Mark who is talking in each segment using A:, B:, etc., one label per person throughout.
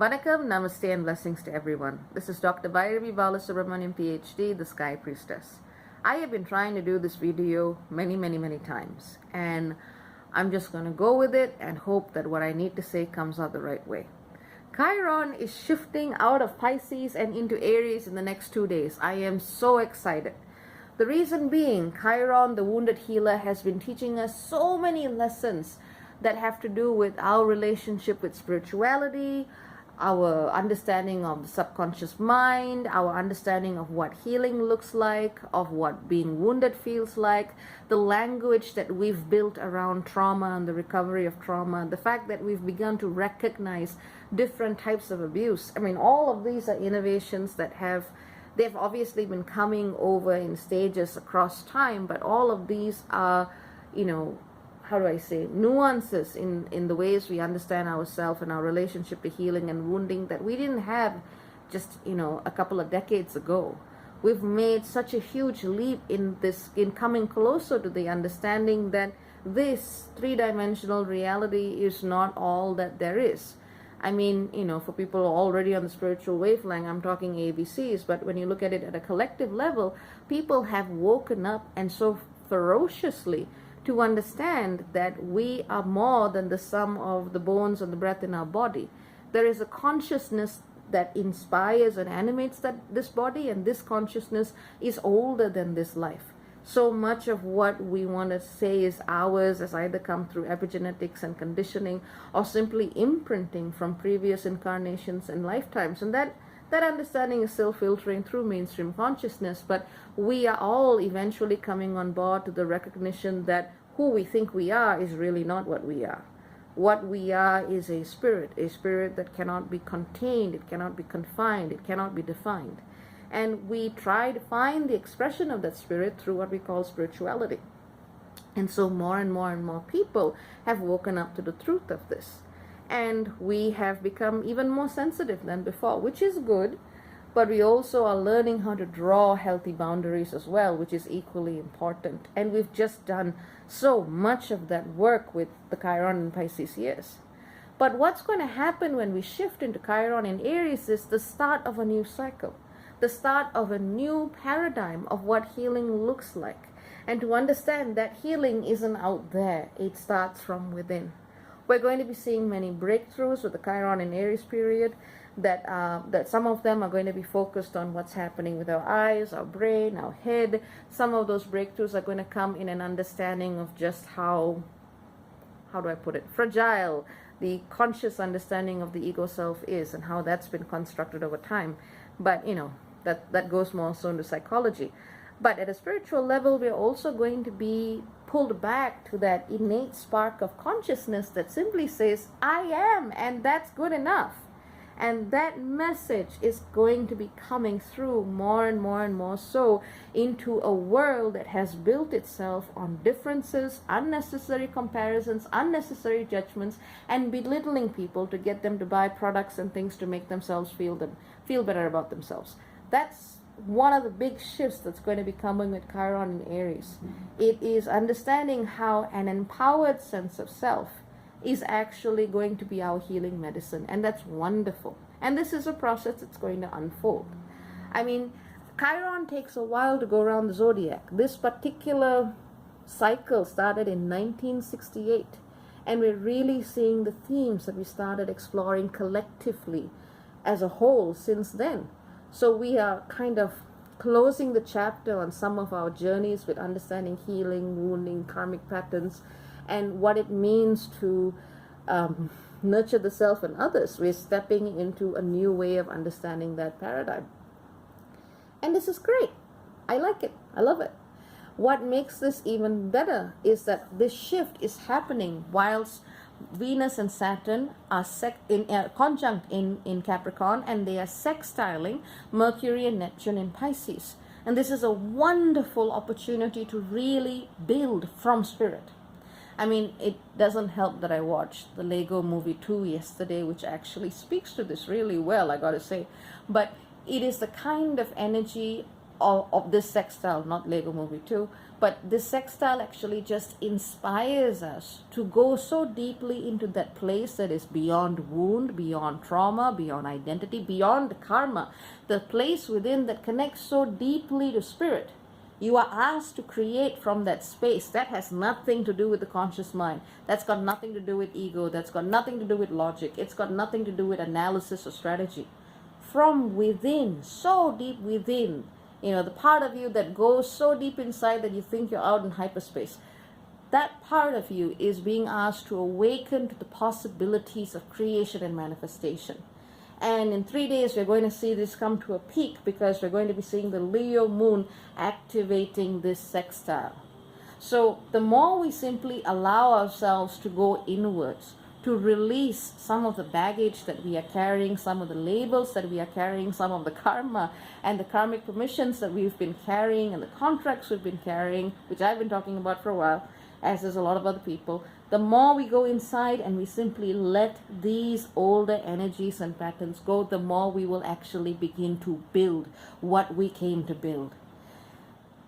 A: Vanakkam, Namaste and blessings to everyone. This is Dr. Bhairavi Balasubramanian PhD, the Sky Priestess. I have been trying to do this video many times, and I'm just going to go with it and hope that what I need to say comes out the right way. Chiron is shifting out of Pisces and into Aries in the next 2 days. I am so excited. The reason being, Chiron, the wounded healer, has been teaching us so many lessons that have to do with our relationship with spirituality, our understanding of the subconscious mind, our understanding of what healing looks like, of what being wounded feels like, the language that we've built around trauma and the recovery of trauma, the fact that we've begun to recognize different types of abuse. I mean, all of these are innovations that they've obviously been coming over in stages across time, but all of these are, how do I say, nuances in the ways we understand ourselves and our relationship to healing and wounding that we didn't have just, a couple of decades ago. We've made such a huge leap in coming closer to the understanding that this three-dimensional reality is not all that there is. I mean, for people already on the spiritual wavelength, I'm talking ABCs, but when you look at it at a collective level, people have woken up and so ferociously to understand that we are more than the sum of the bones and the breath in our body. There is a consciousness that inspires and animates this body, and this consciousness is older than this life. So much of what we want to say is ours has either come through epigenetics and conditioning or simply imprinting from previous incarnations and lifetimes. And that understanding is still filtering through mainstream consciousness, but we are all eventually coming on board to the recognition that who we think we are is really not what we are. What we are is a spirit that cannot be contained, it cannot be confined, it cannot be defined. And we try to find the expression of that spirit through what we call spirituality. And so more and more people have woken up to the truth of this. And we have become even more sensitive than before, which is good, but we also are learning how to draw healthy boundaries as well, which is equally important. And we've just done so much of that work with the Chiron and Pisces years. But what's going to happen when we shift into Chiron and Aries is the start of a new cycle, the start of a new paradigm of what healing looks like. And to understand that healing isn't out there, it starts from within. We're going to be seeing many breakthroughs with the Chiron and Aries period that some of them are going to be focused on what's happening with our eyes, our brain, our head. Some of those breakthroughs are going to come in an understanding of just how do I put it, fragile the conscious understanding of the ego self is and how that's been constructed over time. But, that goes more so into psychology. But at a spiritual level, we're also going to be pulled back to that innate spark of consciousness that simply says, I am, and that's good enough. And that message is going to be coming through more and more so into a world that has built itself on differences, unnecessary comparisons, unnecessary judgments, and belittling people to get them to buy products and things to make themselves feel better about themselves. That's one of the big shifts that's going to be coming with Chiron and Aries. It is understanding how an empowered sense of self is actually going to be our healing medicine, and that's wonderful. And this is a process that's going to unfold. I mean, Chiron takes a while to go around the zodiac. This particular cycle started in 1968, and we're really seeing the themes that we started exploring collectively as a whole since then. So we are kind of closing the chapter on some of our journeys with understanding healing, wounding, karmic patterns, and what it means to nurture the self and others. We're stepping into a new way of understanding that paradigm. And this is great. I like it. I love it. What makes this even better is that this shift is happening whilst Venus and Saturn are conjunct in Capricorn, and they are sextiling Mercury and Neptune in Pisces. And this is a wonderful opportunity to really build from spirit. I mean, it doesn't help that I watched the Lego Movie 2 yesterday, which actually speaks to this really well, I gotta say. But it is the kind of energy of this sextile, not Lego Movie 2, but this sextile actually just inspires us to go so deeply into that place that is beyond wound, beyond trauma, beyond identity, beyond karma, the place within that connects so deeply to spirit. You are asked to create from that space. That has nothing to do with the conscious mind. That's got nothing to do with ego. That's got nothing to do with logic. It's got nothing to do with analysis or strategy. From within, so deep within, the part of you that goes so deep inside that you think you're out in hyperspace. That part of you is being asked to awaken to the possibilities of creation and manifestation. And in 3 days, we're going to see this come to a peak because we're going to be seeing the Leo moon activating this sextile. So the more we simply allow ourselves to go inwards, to release some of the baggage that we are carrying, some of the labels that we are carrying, some of the karma and the karmic permissions that we've been carrying and the contracts we've been carrying, which I've been talking about for a while, as does a lot of other people, the more we go inside and we simply let these older energies and patterns go, the more we will actually begin to build what we came to build.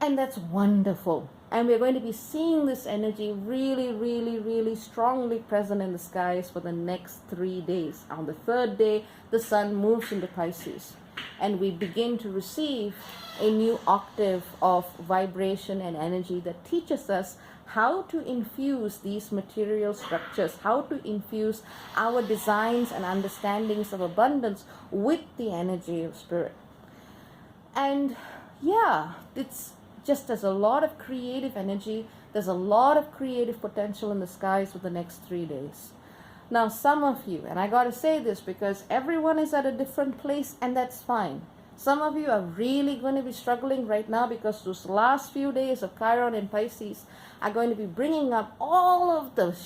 A: And that's wonderful. And we're going to be seeing this energy really, really, really strongly present in the skies for the next 3 days. On the third day, the sun moves into Pisces. And we begin to receive a new octave of vibration and energy that teaches us how to infuse these material structures, how to infuse our designs and understandings of abundance with the energy of spirit. And yeah, it's just there's a lot of creative energy, there's a lot of creative potential in the skies for the next 3 days. Now, some of you, and I got to say this because everyone is at a different place, and that's fine. Some of you are really going to be struggling right now because those last few days of Chiron and Pisces are going to be bringing up all of the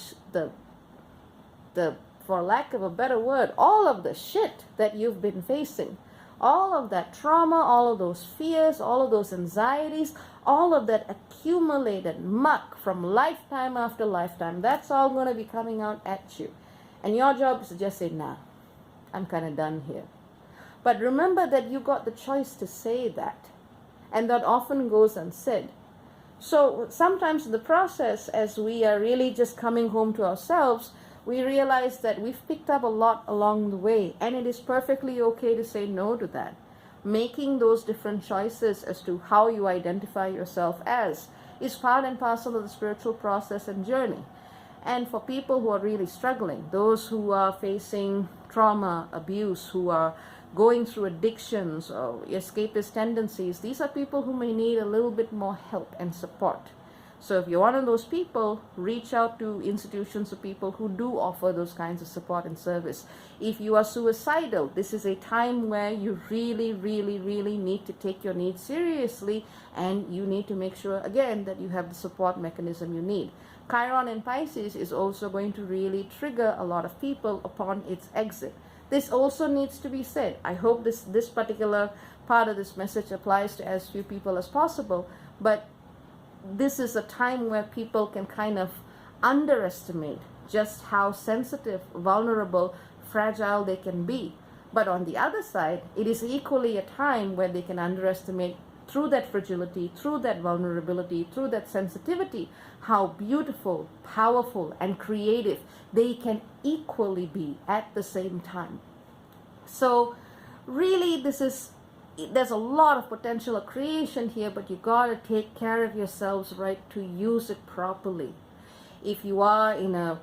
A: for lack of a better word, all of the shit that you've been facing. All of that trauma, all of those fears, all of those anxieties, all of that accumulated muck from lifetime after lifetime, that's all going to be coming out at you. And your job is to just say, nah, I'm kind of done here. But remember that you got the choice to say that. And that often goes unsaid. So sometimes in the process, as we are really just coming home to ourselves, we realize that we've picked up a lot along the way. And it is perfectly okay to say no to that. Making those different choices as to how you identify yourself as is part and parcel of the spiritual process and journey. And for people who are really struggling, those who are facing trauma, abuse, who are going through addictions or escapist tendencies, these are people who may need a little bit more help and support. So if you're one of those people, reach out to institutions or people who do offer those kinds of support and service. If you are suicidal, this is a time where you really, really, really need to take your needs seriously, and you need to make sure, again, that you have the support mechanism you need. Chiron in Pisces is also going to really trigger a lot of people upon its exit. This also needs to be said. I hope this particular part of this message applies to as few people as possible, but this is a time where people can kind of underestimate just how sensitive, vulnerable, fragile they can be. But on the other side, it is equally a time where they can underestimate, through that fragility, through that vulnerability, through that sensitivity, how beautiful, powerful, and creative they can equally be at the same time. So really, there's a lot of potential of creation here, but you gotta take care of yourselves, right, to use it properly. If you are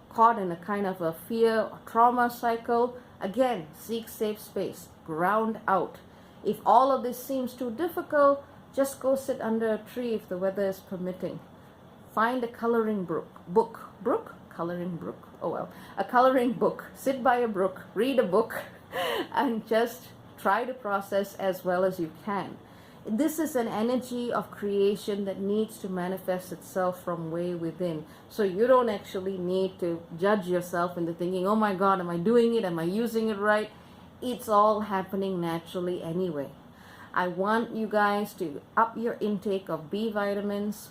A: caught in a kind of a fear or trauma cycle, again, seek safe space, ground out. If all of this seems too difficult, just go sit under a tree if the weather is permitting. Find a coloring book. Coloring book? Oh well. A coloring book. Sit by a brook, read a book, and just try to process as well as you can. This is an energy of creation that needs to manifest itself from way within. So you don't actually need to judge yourself into thinking, oh my God, am I doing it? Am I using it right? It's all happening naturally anyway. I want you guys to up your intake of B vitamins.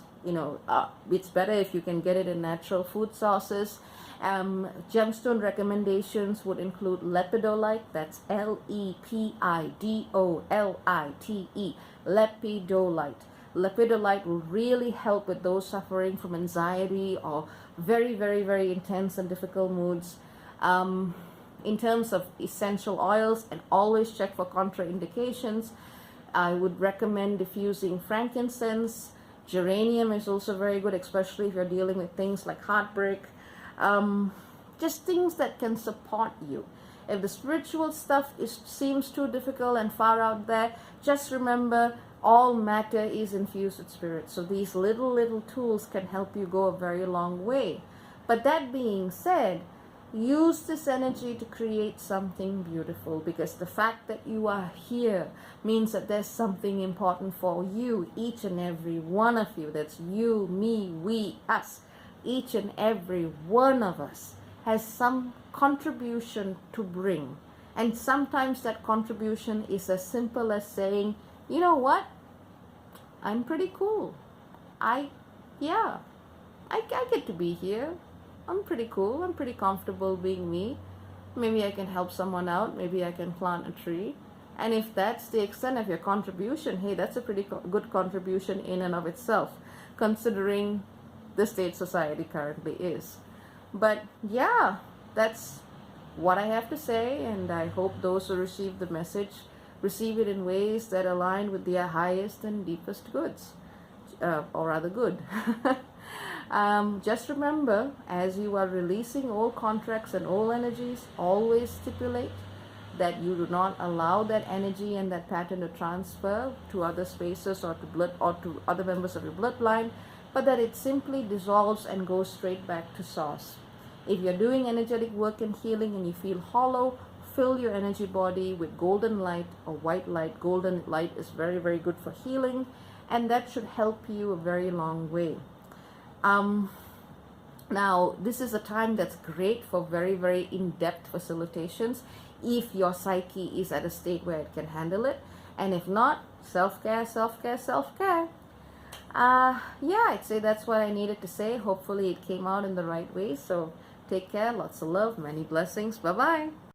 A: It's better if you can get it in natural food sources. Gemstone recommendations would include lepidolite, that's Lepidolite. Lepidolite. Lepidolite will really help with those suffering from anxiety or very, very, very intense and difficult moods. In terms of essential oils, and always check for contraindications, I would recommend diffusing frankincense. Geranium is also very good, especially if you're dealing with things like heartbreak. Just things that can support you. If the spiritual stuff seems too difficult and far out there, just remember all matter is infused with spirit. So these little tools can help you go a very long way. But that being said, use this energy to create something beautiful, because the fact that you are here means that there's something important for you, each and every one of you. That's you, me, we, us. Each and every one of us has some contribution to bring. And sometimes that contribution is as simple as saying, you know what? I'm pretty cool. I get to be here. I'm pretty cool. I'm pretty comfortable being me. Maybe I can help someone out. Maybe I can plant a tree. And if that's the extent of your contribution, hey, that's a pretty good contribution in and of itself, considering the state society currently is. But yeah, that's what I have to say, and I hope those who receive the message receive it in ways that align with their highest and deepest goods, or rather good. Just remember, as you are releasing old contracts and old energies, always stipulate that you do not allow that energy and that pattern to transfer to other spaces or to blood or to other members of your bloodline, but that it simply dissolves and goes straight back to source. If you're doing energetic work and healing and you feel hollow, fill your energy body with golden light or white light. Golden light is very, very good for healing, and that should help you a very long way. Now, this is a time that's great for very, very in-depth facilitations if your psyche is at a state where it can handle it. And if not, self-care, self-care, self-care. Yeah, I'd say that's what I needed to say. Hopefully it came out in the right way. So take care, lots of love, many blessings. Bye-bye.